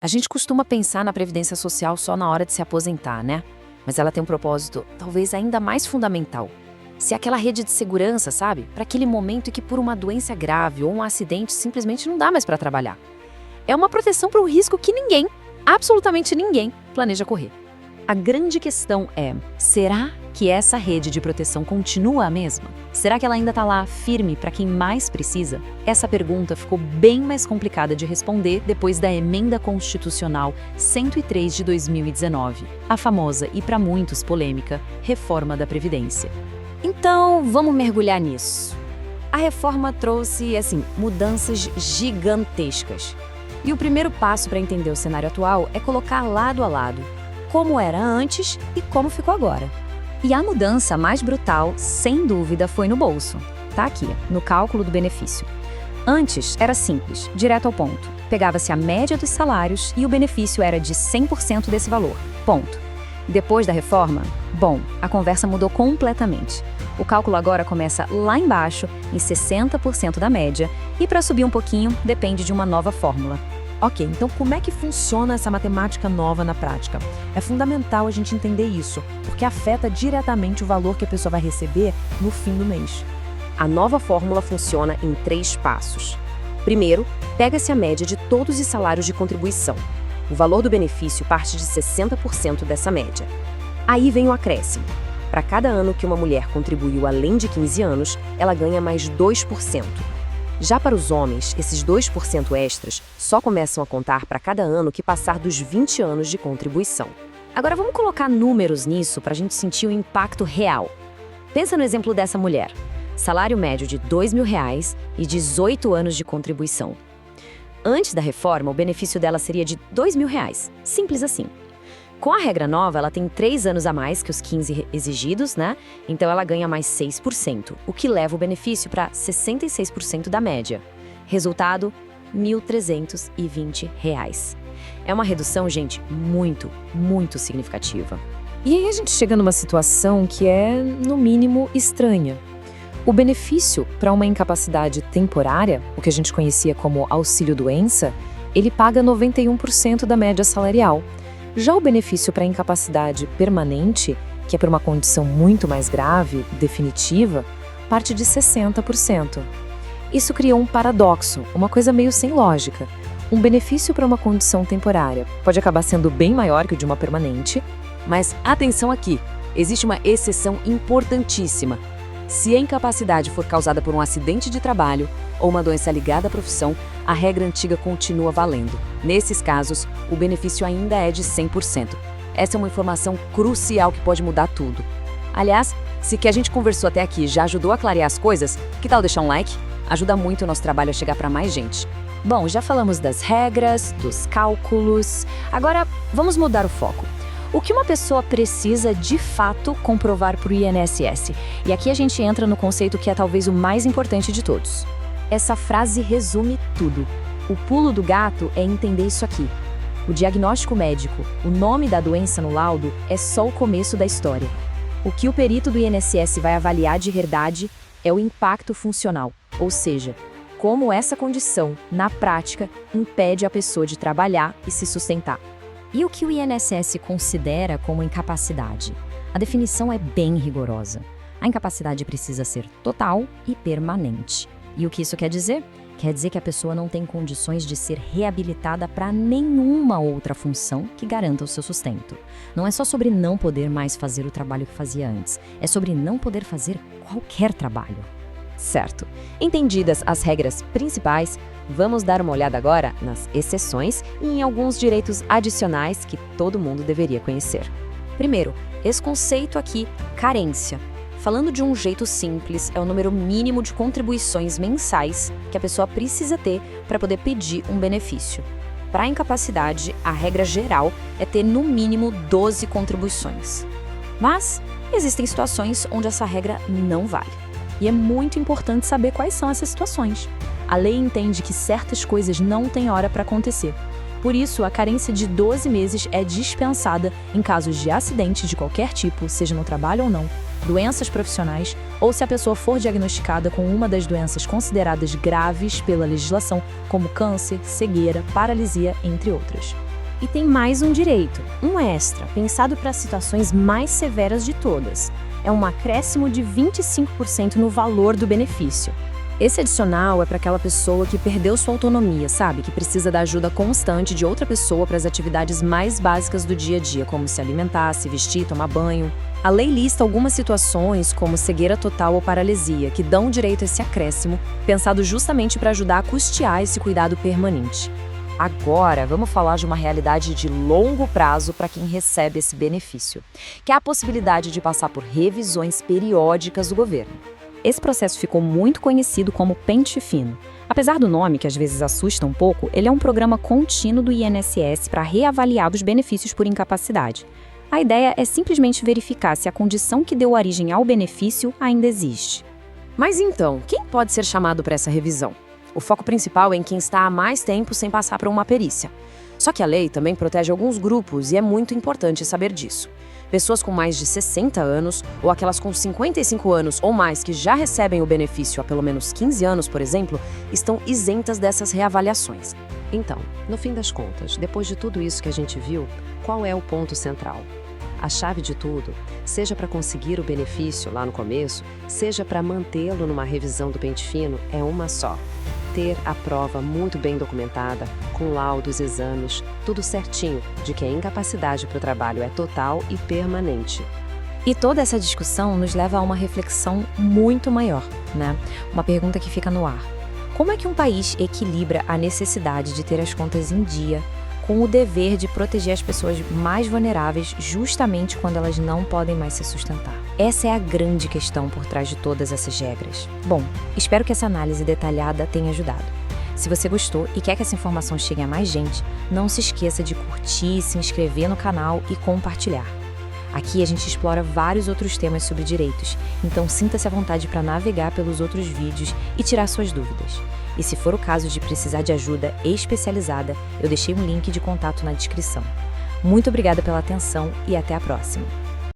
A gente costuma pensar na previdência social só na hora de se aposentar, né? Mas ela tem um propósito talvez ainda mais fundamental. Ser aquela rede de segurança, sabe? Para aquele momento em que por uma doença grave ou um acidente simplesmente não dá mais para trabalhar. É uma proteção para um risco que ninguém, absolutamente ninguém, planeja correr. A grande questão é, será que essa rede de proteção continua a mesma? Será que ela ainda está lá firme para quem mais precisa? Essa pergunta ficou bem mais complicada de responder depois da Emenda Constitucional 103 de 2019, a famosa e para muitos polêmica Reforma da Previdência. Então, vamos mergulhar nisso. A reforma trouxe, mudanças gigantescas. E o primeiro passo para entender o cenário atual é colocar lado a lado como era antes e como ficou agora. E a mudança mais brutal, sem dúvida, foi no bolso. Tá aqui, no cálculo do benefício. Antes, era simples, direto ao ponto. Pegava-se a média dos salários e o benefício era de 100% desse valor. Ponto. Depois da reforma, a conversa mudou completamente. O cálculo agora começa lá embaixo, em 60% da média, e para subir um pouquinho, depende de uma nova fórmula. Ok, então como é que funciona essa matemática nova na prática? É fundamental a gente entender isso, porque afeta diretamente o valor que a pessoa vai receber no fim do mês. A nova fórmula funciona em 3 passos. Primeiro, pega-se a média de todos os salários de contribuição. O valor do benefício parte de 60% dessa média. Aí vem o acréscimo. Para cada ano que uma mulher contribuiu além de 15 anos, ela ganha mais 2%. Já para os homens, esses 2% extras só começam a contar para cada ano que passar dos 20 anos de contribuição. Agora vamos colocar números nisso para a gente sentir o impacto real. Pensa no exemplo dessa mulher. Salário médio de R$2.000 e 18 anos de contribuição. Antes da reforma, o benefício dela seria de R$2.000. Simples assim. Com a regra nova, ela tem 3 anos a mais que os 15 exigidos, né? Então ela ganha mais 6%, o que leva o benefício para 66% da média. Resultado, R$1.320. É uma redução, gente, muito, muito significativa. E aí a gente chega numa situação que é, no mínimo, estranha. O benefício para uma incapacidade temporária, o que a gente conhecia como auxílio-doença, ele paga 91% da média salarial. Já o benefício para incapacidade permanente, que é por uma condição muito mais grave, definitiva, parte de 60%. Isso cria um paradoxo, uma coisa meio sem lógica. Um benefício para uma condição temporária pode acabar sendo bem maior que o de uma permanente. Mas atenção aqui, existe uma exceção importantíssima. Se a incapacidade for causada por um acidente de trabalho ou uma doença ligada à profissão, a regra antiga continua valendo. Nesses casos, o benefício ainda é de 100%. Essa é uma informação crucial que pode mudar tudo. Aliás, se o que a gente conversou até aqui já ajudou a clarear as coisas, que tal deixar um like? Ajuda muito o nosso trabalho a chegar para mais gente. Bom, já falamos das regras, dos cálculos. Agora, vamos mudar o foco. O que uma pessoa precisa de fato comprovar para o INSS? E aqui a gente entra no conceito que é talvez o mais importante de todos. Essa frase resume tudo. O pulo do gato é entender isso aqui. O diagnóstico médico, o nome da doença no laudo, é só o começo da história. O que o perito do INSS vai avaliar de verdade é o impacto funcional, ou seja, como essa condição, na prática, impede a pessoa de trabalhar e se sustentar. E o que o INSS considera como incapacidade? A definição é bem rigorosa. A incapacidade precisa ser total e permanente. E o que isso quer dizer? Quer dizer que a pessoa não tem condições de ser reabilitada para nenhuma outra função que garanta o seu sustento. Não é só sobre não poder mais fazer o trabalho que fazia antes, é sobre não poder fazer qualquer trabalho. Certo. Entendidas as regras principais, vamos dar uma olhada agora nas exceções e em alguns direitos adicionais que todo mundo deveria conhecer. Primeiro, esse conceito aqui, carência. Falando de um jeito simples, é o número mínimo de contribuições mensais que a pessoa precisa ter para poder pedir um benefício. Para a incapacidade, a regra geral é ter no mínimo 12 contribuições. Mas existem situações onde essa regra não vale. E é muito importante saber quais são essas situações. A lei entende que certas coisas não têm hora para acontecer. Por isso, a carência de 12 meses é dispensada em casos de acidente de qualquer tipo, seja no trabalho ou não, doenças profissionais ou se a pessoa for diagnosticada com uma das doenças consideradas graves pela legislação, como câncer, cegueira, paralisia, entre outras. E tem mais um direito, um extra, pensado para as situações mais severas de todas. É um acréscimo de 25% no valor do benefício. Esse adicional é para aquela pessoa que perdeu sua autonomia, sabe? Que precisa da ajuda constante de outra pessoa para as atividades mais básicas do dia a dia, como se alimentar, se vestir, tomar banho. A lei lista algumas situações, como cegueira total ou paralisia, que dão direito a esse acréscimo, pensado justamente para ajudar a custear esse cuidado permanente. Agora, vamos falar de uma realidade de longo prazo para quem recebe esse benefício, que é a possibilidade de passar por revisões periódicas do governo. Esse processo ficou muito conhecido como pente fino. Apesar do nome, que às vezes assusta um pouco, ele é um programa contínuo do INSS para reavaliar os benefícios por incapacidade. A ideia é simplesmente verificar se a condição que deu origem ao benefício ainda existe. Mas então, quem pode ser chamado para essa revisão? O foco principal é em quem está há mais tempo sem passar por uma perícia. Só que a lei também protege alguns grupos e é muito importante saber disso. Pessoas com mais de 60 anos ou aquelas com 55 anos ou mais que já recebem o benefício há pelo menos 15 anos, por exemplo, estão isentas dessas reavaliações. Então, no fim das contas, depois de tudo isso que a gente viu, qual é o ponto central? A chave de tudo, seja para conseguir o benefício lá no começo, seja para mantê-lo numa revisão do pente fino, é uma só. Ter a prova muito bem documentada, com laudos, exames, tudo certinho, de que a incapacidade para o trabalho é total e permanente. E toda essa discussão nos leva a uma reflexão muito maior, né? Uma pergunta que fica no ar. Como é que um país equilibra a necessidade de ter as contas em dia com o dever de proteger as pessoas mais vulneráveis justamente quando elas não podem mais se sustentar? Essa é a grande questão por trás de todas essas regras. Bom, espero que essa análise detalhada tenha ajudado. Se você gostou e quer que essa informação chegue a mais gente, não se esqueça de curtir, se inscrever no canal e compartilhar. Aqui a gente explora vários outros temas sobre direitos, então sinta-se à vontade para navegar pelos outros vídeos e tirar suas dúvidas. E se for o caso de precisar de ajuda especializada, eu deixei um link de contato na descrição. Muito obrigada pela atenção e até a próxima!